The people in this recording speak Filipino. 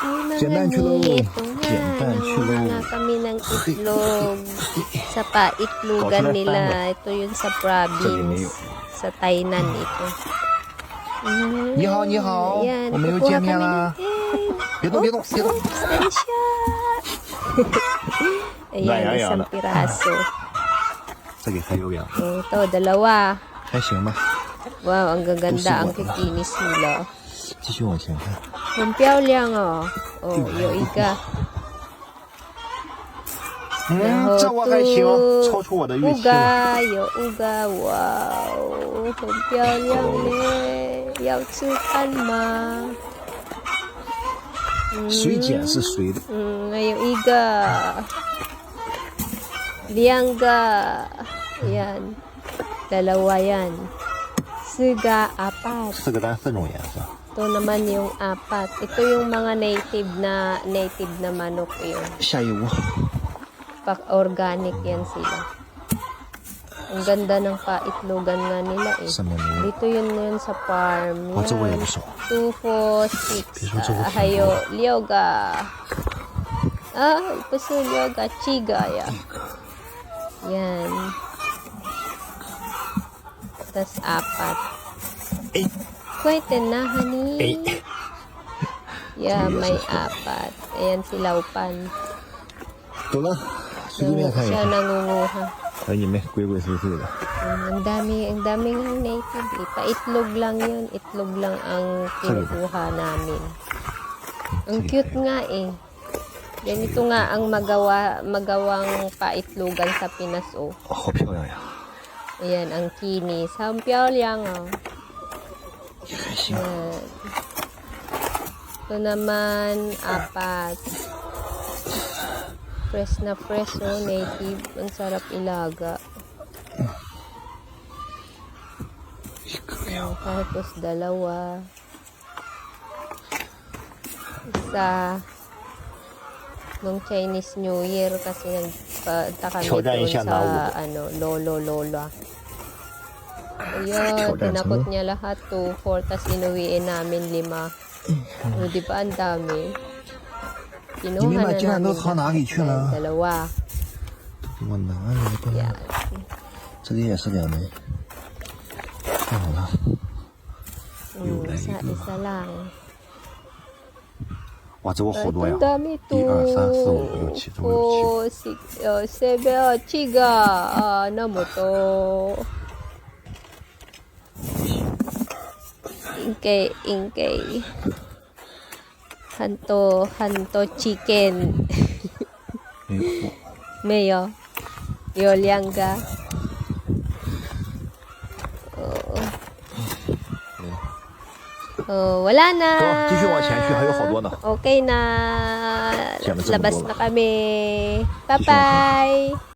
May mga nito nga. Nangunga kami ng itlog. Sa paitlogan nila. Ito yun sa province. Sa Tainan ito. 你好，你好， Ayan, 我们又 kukuha 见面 kami 啦 ng。egg. 别动，别动，别动。 Saan siya? Ayan, Ayan, isang ayan. piraso. 再给他留两个， Ito, dalawa. 还行吧。 Wow, ang gaganda ang kikinis nila. 继续往前看， Ang pyao oh. Oh, yung iga. 这我还行，超出我的预期了。 Uga, yung uga. Wow. Ang pyao ne. Yao tsukan ma. 水碱是谁的？ Yung iga. Liangga. Yan. Dalawa yan. Siga, apat. 四个单4种颜色。 Ito naman yung apat. Ito yung mga native na manok yun. 下一屋， Organic yan sila. Ang ganda ng paitlogan nga nila eh. 上面没有。 Dito yun sa farm. 哦，这我也Yan. 不熟。 2, 4, 6. 别说这个挺多。 Hayo, Lyoga. Ito si Lyoga. Chigaya. Yan. Tas apat. 哎 Pwede na, honey. 哎， Yeah, may apat. Ayan si Laupan. 走了，去对面看一 Siya 看。 nangunguha. 哎，你们鬼鬼祟祟的。 Ang dami ng native. Paitlog lang yun. Itlog lang ang kinukuha namin. Ang cute nga eh. Ganito nga ang magawang paitlogan sa Pinas oh. 哦，好漂亮呀！ Ayan, ang kinis. Ang pyao-liang oh. 也还行。 Ayan. Ito naman, apat. Fresh na fresh oh, native. Ang sarap ilaga. 一个呀， Tapos dalawa. Isa. Nung Chinese New Year kasi nagpunta kami doon sa lolo-lola. Ayun, tinakot niya lahat 2, 4, tas inuwiin namin 5. O, di ba ang dami? 你 Kinuha 们把 na 鸡蛋都 namin 藏哪里去了？ dalawa. 给我拿来吧。 Yan. 这里也是2枚。太好了，又来一个。 Isa lang. 哇，这我好多呀 Ang！dami ito. 1 2 3 4 5 6 7，这我有 4, 6, 7, chiga. Ano mo to? Ingkay. Hanto chicken. 7。 Mayo. Yolyanga. Wala na. 走，继续往前去，还有好多呢。 Okay na. 讲了这么多 Labas na kami. Bye-bye.